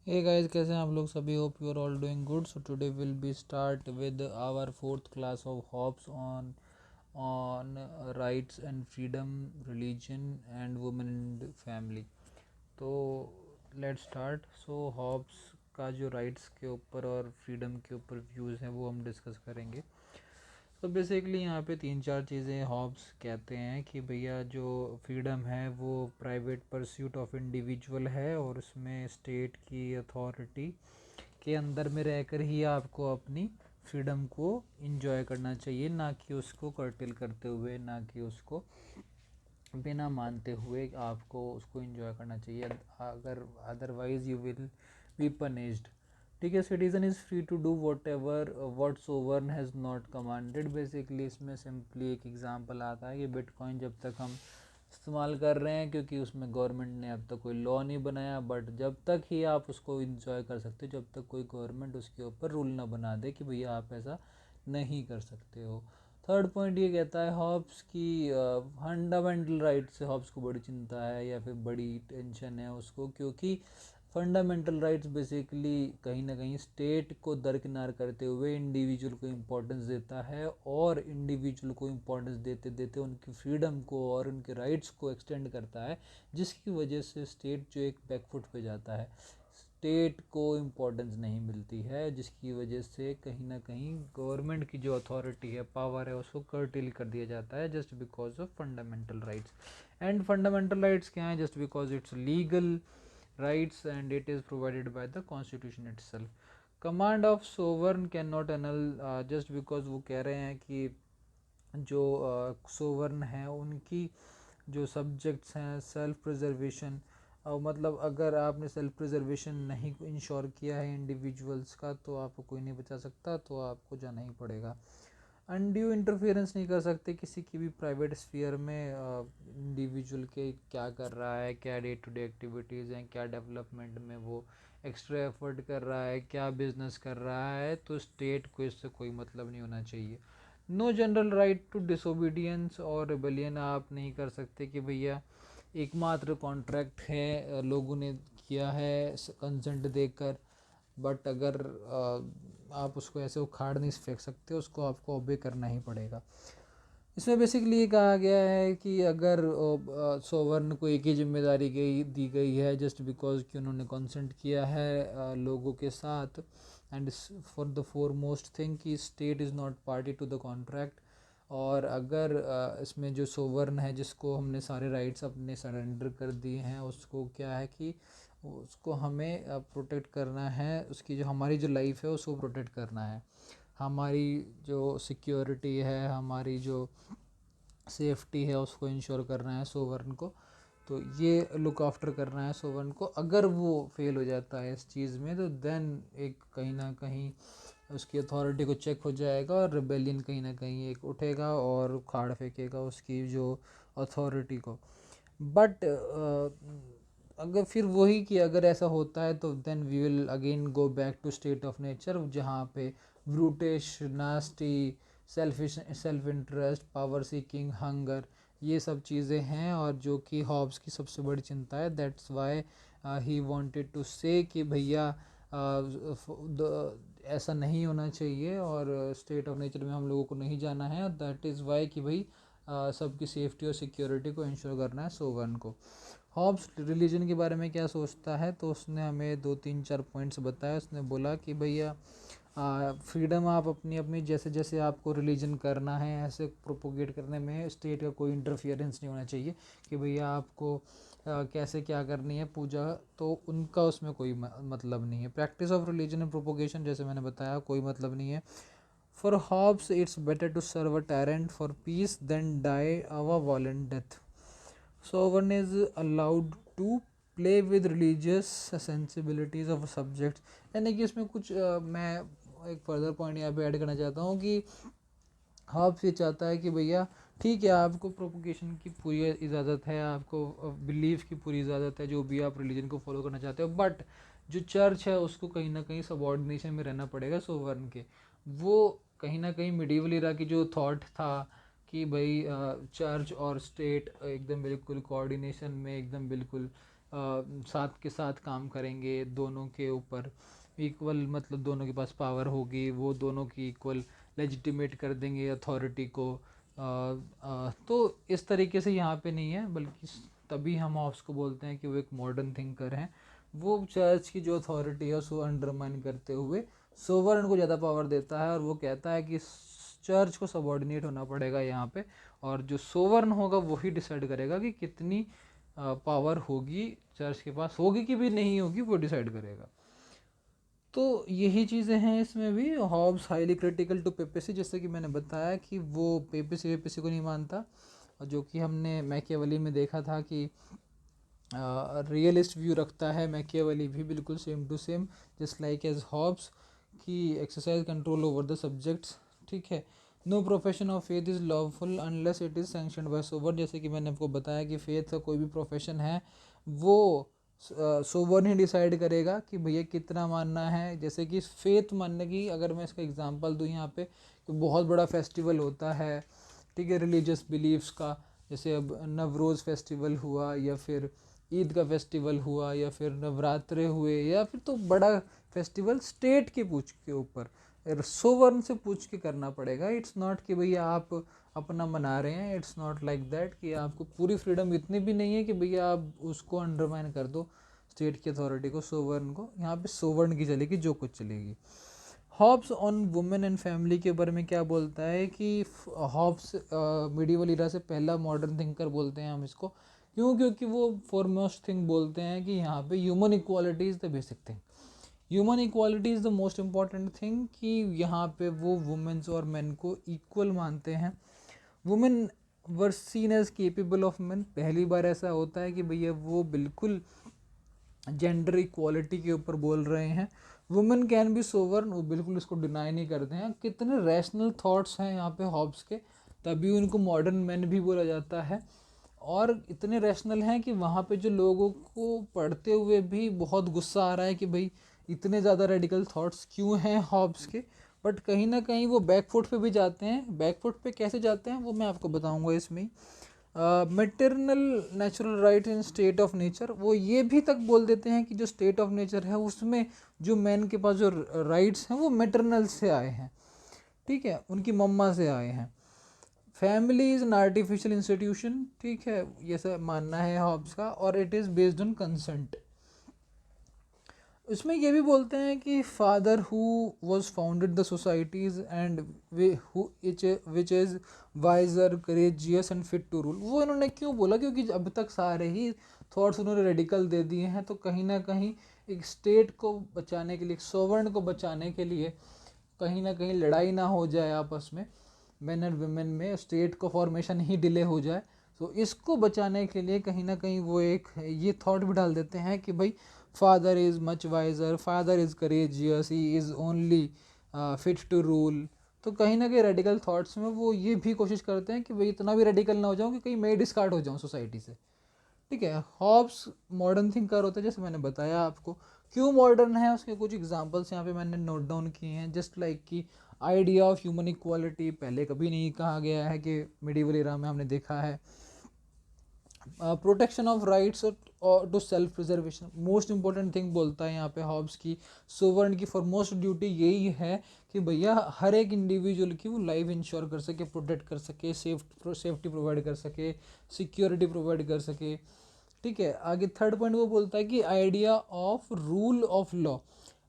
Hey guys, कैसे हैं आप लोग सभी? Hope you are all doing good. So today will be start with our fourth class of Hobbes on rights and freedom, religion and women and family. तो let's start. So Hobbes का जो rights के ऊपर और freedom के ऊपर views हैं वो हम डिस्कस करेंगे. तो बेसिकली यहाँ पे तीन चार चीज़ें हॉब्स कहते हैं कि भैया जो फ्रीडम है वो प्राइवेट परस्यूट ऑफ इंडिविजुअल है और उसमें स्टेट की अथॉरिटी के अंदर में रहकर ही आपको अपनी फ्रीडम को इंजॉय करना चाहिए, ना कि उसको कर्टेल करते हुए, ना कि उसको बिना मानते हुए आपको उसको इंजॉय करना चाहिए. अगर otherwise you will be punished. ठीक है. Citizen is free to do whatever whatsoever has not commanded. Basically इसमें सिंपली एक एग्जांपल आता है कि बिटकॉइन जब तक हम इस्तेमाल कर रहे हैं क्योंकि उसमें गवर्नमेंट ने अब तक कोई लॉ नहीं बनाया, बट जब तक ही आप उसको इंजॉय कर सकते हो, जब तक कोई गवर्नमेंट उसके ऊपर रूल ना बना दे कि भैया आप ऐसा नहीं कर सकते हो. थर्ड पॉइंट ये कहता है हॉब्स की फंडामेंटल राइट से हॉब्स को बड़ी चिंता है या फिर बड़ी टेंशन है उसको, क्योंकि फंडामेंटल राइट्स बेसिकली कहीं ना कहीं स्टेट को दरकिनार करते हुए इंडिविजुअल को इम्पोर्टेंस देता है, और इंडिविजुअल को इम्पोर्टेंस देते देते उनकी फ्रीडम को और उनके राइट्स को एक्सटेंड करता है, जिसकी वजह से स्टेट जो एक बैकफुट पे जाता है, स्टेट को इम्पोर्टेंस नहीं मिलती है, जिसकी वजह से कहीं ना कहीं गवर्नमेंट की जो अथॉरिटी है, पावर है, उसको कर्टेल कर दिया जाता है just because of fundamental rights. And fundamental rights क्या है? Just because it's legal rights and it is provided by the constitution itself. Command of sovereign can not annul. Just because वो कह रहे हैं कि जो सोवर्न है उनकी जो सब्जेक्ट्स हैं सेल्फ प्रिजर्वेशन, मतलब अगर आपने सेल्फ प्रिजर्वेशन नहीं इंश्योर किया है इंडिविजुअल्स का तो आपको कोई नहीं बचा सकता, तो आपको जाना ही पड़ेगा. अनड्यू इंटरफेरेंस नहीं कर सकते किसी की भी प्राइवेट स्फीयर में. इंडिविजुअल के क्या कर रहा है, क्या डे टू डे एक्टिविटीज़ हैं, क्या डेवलपमेंट में वो एक्स्ट्रा एफर्ट कर रहा है, क्या बिजनेस कर रहा है, तो स्टेट को इससे कोई मतलब नहीं होना चाहिए. No general right to disobedience और रिबेलियन. आप नहीं कर सकते कि भैया एकमात्र कॉन्ट्रैक्ट है लोगों ने किया है कंसेंट देकर, बट अगर आप उसको ऐसे उखाड़ नहीं फेंक सकते, उसको आपको ओबे करना ही पड़ेगा. इसमें बेसिकली ये कहा गया है कि अगर सोवर्न को एक ही जिम्मेदारी दी गई है जस्ट बिकॉज कि उन्होंने कंसेंट किया है लोगों के साथ, and for the foremost thing कि state is not party to the contract. और अगर इसमें जो सोवर्न है जिसको हमने सारे राइट्स अपने सरेंडर कर दिए हैं, उसको क्या है कि उसको हमें प्रोटेक्ट करना है, उसकी जो हमारी जो लाइफ है उसको प्रोटेक्ट करना है, हमारी जो सिक्योरिटी है, हमारी जो सेफ्टी है उसको इंश्योर करना है सोवर्न को. तो ये लुक आफ्टर करना है सोवर्न को. अगर वो फेल हो जाता है इस चीज़ में तो देन एक कहीं ना कहीं उसकी अथॉरिटी को चेक हो जाएगा और रिबेलियन कहीं ना कहीं एक उठेगा और उखाड़ फेंकेगा उसकी जो अथॉरिटी को. बट अगर फिर वही कि अगर ऐसा होता है तो then we will again go back to state of nature, जहाँ पे brutish, nasty, selfish, self interest, power seeking, hunger, ये सब चीज़ें हैं, और जो कि हॉब्स की सबसे बड़ी चिंता है. That's why he wanted to say कि भैया ऐसा नहीं होना चाहिए और स्टेट ऑफ नेचर में हम लोगों को नहीं जाना है. और दैट इज़ वाई कि भाई सबकी सेफ्टी और सिक्योरिटी को इंश्योर करना है सोवन को. हॉब्स रिलीजन के बारे में क्या सोचता है, तो उसने हमें दो तीन चार पॉइंट्स बताया. उसने बोला कि भैया फ्रीडम आप अपनी अपनी जैसे जैसे आपको रिलीजन करना है ऐसे प्रोपोगेट करने में स्टेट का कोई इंटरफियरेंस नहीं होना चाहिए कि भैया आपको कैसे क्या करनी है पूजा, तो उनका उसमें कोई मतलब नहीं है. Practice of religion and propagation जैसे मैंने बताया कोई मतलब नहीं है. For Hobbes it's better to serve a tyrant for peace than die a violent death. So one is allowed to play with religious sensibilities of subjects. यानी कि इसमें कुछ मैं एक फर्दर पॉइंट यहाँ पे ऐड करना चाहता हूँ कि हॉब्स ये चाहता है कि भैया ठीक है, आपको प्रोपोगेशन की पूरी इजाज़त है, आपको बिलीफ की पूरी इजाज़त है, जो भी आप रिलीजन को फॉलो करना चाहते हो, बट जो चर्च है उसको कहीं ना कहीं सबॉर्डिनेशन में रहना पड़ेगा सोवर्न के. वो कहीं ना कहीं मिडीवल इरा की जो थॉट था कि भाई चर्च और स्टेट एकदम बिल्कुल कोऑर्डिनेशन में एकदम बिल्कुल साथ के साथ काम करेंगे, दोनों के ऊपर इक्वल, मतलब दोनों के पास पावर होगी, वो दोनों की इक्वल लेजिटिमेट कर देंगे अथॉरिटी को। तो इस तरीके से यहाँ पे नहीं है, बल्कि तभी हम हॉब्स को बोलते हैं कि वो एक मॉडर्न थिंकर हैं। वो चर्च की जो अथॉरिटी है उसको अंडरमाइन करते हुए सोवरन को ज़्यादा पावर देता है, और वो कहता है कि चर्च को सबॉर्डिनेट होना पड़ेगा यहाँ पे, और जो सोवरन होगा वही डिसाइड करेगा कि कितनी पावर होगी चर्च के पास, होगी कि भी नहीं होगी वो डिसाइड करेगा। तो यही चीज़ें हैं इसमें भी। हॉब्स हाईली क्रिटिकल टू पेपेसी, जैसे कि मैंने बताया कि वो पेपेसी को नहीं मानता, और जो कि हमने मैकियावेली में देखा था कि रियलिस्ट व्यू रखता है मैकियावेली भी, बिल्कुल same to same just like as Hobbes, की exercise control over the subjects. ठीक है, no profession of faith is lawful unless it is sanctioned by sovereign. जैसे कि मैंने आपको बताया कि फेथ का कोई भी प्रोफेशन है वो सोवर ही डिसाइड करेगा कि भैया कितना मानना है। जैसे कि फेथ मानने की अगर मैं इसका एग्जांपल दूँ यहाँ पे, तो बहुत बड़ा फेस्टिवल होता है, ठीक है, रिलीजियस बिलीव्स का, जैसे अब नवरोज़ फेस्टिवल हुआ, या फिर ईद का फेस्टिवल हुआ, या फिर नवरात्रे हुए, या फिर तो बड़ा फेस्टिवल स्टेट के पूछ के ऊपर सोवर्ण से पूछ के करना पड़ेगा। इट्स नॉट कि भैया आप अपना मना रहे हैं, इट्स नॉट लाइक दैट कि आपको पूरी फ्रीडम इतनी भी नहीं है कि भैया आप उसको अंडरमाइन कर दो स्टेट की अथॉरिटी को, सोवर्ण को। यहाँ पे सोवर्ण की चलेगी, जो कुछ चलेगी। Hobbes on women and family के बारे में क्या बोलता है कि हॉब्स मिडिवल इरा से पहला मॉडर्न थिंकर बोलते हैं हम इसको। क्यों? क्योंकि वो फॉरमोस्ट थिंग बोलते हैं कि यहाँ पे human equality is the basic thing, human equality is the most important thing, कि यहाँ पे वो वुमेन्स और मेन को इक्वल मानते हैं। Women were seen as capable of men, पहली बार ऐसा होता है कि भैया वो बिल्कुल जेंडर इक्वालिटी के ऊपर बोल रहे हैं। वुमेन कैन बी सोवरन, वो बिल्कुल इसको डिनाई नहीं करते हैं। कितने रैशनल थॉट्स हैं यहाँ पे हॉब्स के, तभी उनको मॉडर्न मैन भी बोला जाता है। और इतने रैशनल हैं कि वहाँ पे जो लोगों को पढ़ते हुए भी बहुत गुस्सा आ रहा है कि भाई इतने ज़्यादा रेडिकल थॉट्स क्यों हैं हॉब्स के, बट कहीं ना कहीं वो बैकफुट पे भी जाते हैं। बैकफुट पे कैसे जाते हैं वो मैं आपको बताऊंगा इसमें। Maternal natural right in state of nature, वो ये भी तक बोल देते हैं कि जो स्टेट ऑफ नेचर है उसमें जो मैन के पास जो राइट्स हैं वो मेटरनल से आए हैं, ठीक है, उनकी मम्मा से आए हैं। Family is an artificial institution, ठीक है, ये सब मानना है हॉब्स का, और it is based on consent. इसमें ये भी बोलते हैं कि father who was founded the societies and which is wiser courageous and fit to rule. वो इन्होंने क्यों बोला? क्योंकि अब तक सारे ही थॉट्स उन्होंने रेडिकल दे दिए हैं, तो कहीं ना कहीं एक स्टेट को बचाने के लिए, एक सोवर्ण को बचाने के लिए, कहीं ना कहीं लड़ाई ना हो जाए आपस में मेन एंड वुमेन में, स्टेट को फॉर्मेशन ही डिले हो जाए, तो इसको बचाने के लिए कहीं ना कहीं वो एक ये थॉट भी डाल देते हैं कि भाई father is much wiser, father is courageous, he is only fit to rule. तो कहीं ना कहीं रेडिकल थॉट्स में वो ये भी कोशिश करते हैं कि भाई इतना भी रेडिकल ना हो जाऊँ कि कहीं मैं डिस्कार्ड हो जाऊँ सोसाइटी से, ठीक है। हॉब्स मॉडर्न थिंकर होता है, जैसे मैंने बताया आपको। क्यों मॉडर्न है उसके कुछ एग्जांपल्स यहाँ पे मैंने नोट डाउन किए हैं। जस्ट लाइक कि आइडिया ऑफ ह्यूमन इक्वालिटी पहले कभी नहीं कहा गया है, कि मिडिवल एरा में हमने देखा है। Protection of rights to self preservation, most important thing बोलता है यहाँ पे हॉब्स की। सोवर्ण की फॉरमोस्ट ड्यूटी यही है कि भैया हर एक इंडिविजुअल की वो लाइफ इंश्योर कर सके, प्रोटेक्ट कर सके, सेफ्टी प्रोवाइड कर सके, सिक्योरिटी प्रोवाइड कर सके, ठीक है। आगे थर्ड पॉइंट वो बोलता है कि idea of rule of law,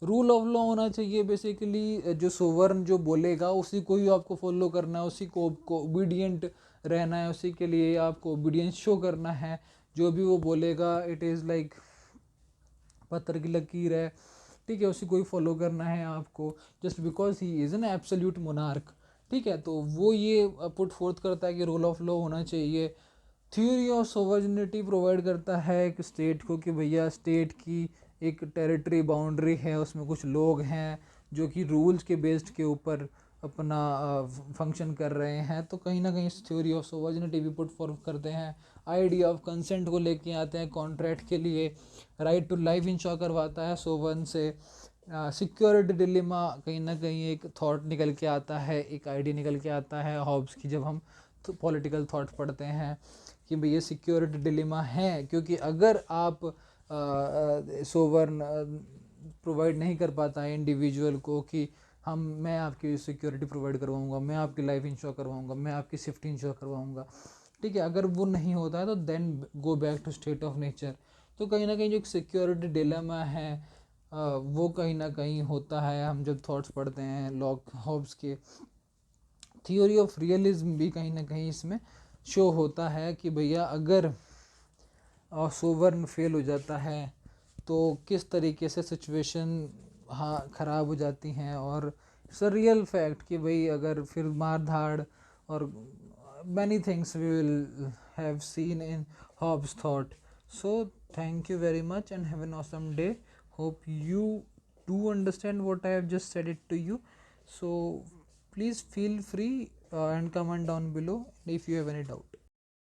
rule of law होना चाहिए बेसिकली, जो सोवर्ण जो बोलेगा उसी को ही आपको फॉलो करना है, उसी को ओबीडियंट रहना है, उसी के लिए आपको ओबीडियंस शो करना है। जो भी वो बोलेगा इट इज़ लाइक पत्थर की लकीर है, ठीक है, उसी को ही फॉलो करना है आपको, just because he is an absolute monarch, ठीक है। तो वो ये पुट फोर्थ करता है कि रूल ऑफ लॉ होना चाहिए। थ्योरी ऑफ सोवर्निटी प्रोवाइड करता है एक स्टेट को कि भैया स्टेट की एक टेरिटरी बाउंड्री है, उसमें कुछ लोग हैं जो कि रूल्स के बेस्ड के ऊपर अपना फंक्शन कर रहे हैं, तो कहीं ना कहीं थ्योरी ऑफ सोवर्निटी भी पुट फॉर्थ करते हैं। आइडिया ऑफ कंसेंट को लेके आते हैं कॉन्ट्रैक्ट के लिए। राइट टू लाइफ इंश्योर करवाता है सोवर्ण से। सिक्योरिटी डिलेमा कहीं ना कहीं एक थॉट निकल के आता है, एक आइडिया निकल के आता है हॉब्स की, जब हम तो पॉलिटिकल थॉट पढ़ते हैं कि भैया सिक्योरिटी डिलेमा है, क्योंकि अगर आप सोवरन प्रोवाइड नहीं कर पाता है इंडिविजुअल को कि मैं आपकी सिक्योरिटी प्रोवाइड करवाऊंगा, मैं आपकी लाइफ इंश्योर करवाऊंगा, मैं आपकी सेफ्टी इंश्योर करवाऊंगा, ठीक है। अगर वो नहीं होता है तो then go back to state of nature. तो कहीं ना कहीं जो सिक्योरिटी डिलेमा है वो कहीं ना कहीं होता है। हम जब थॉट्स पढ़ते हैं लॉक हॉब्स के, थियोरी ऑफ रियलिज्म भी कहीं ना कहीं इसमें शो होता है कि भैया अगर सोवर्न फेल हो जाता है तो किस तरीके से सिचुएशन हाँ ख़राब हो जाती हैं। और इट्स अ रियल फैक्ट कि भाई अगर फिर मार धाड़ और many things we will have seen in Hobbes' thought. So thank you very much and have an awesome day. Hope you do understand what I have just said it to you. So please feel free and comment down below if you have any doubt.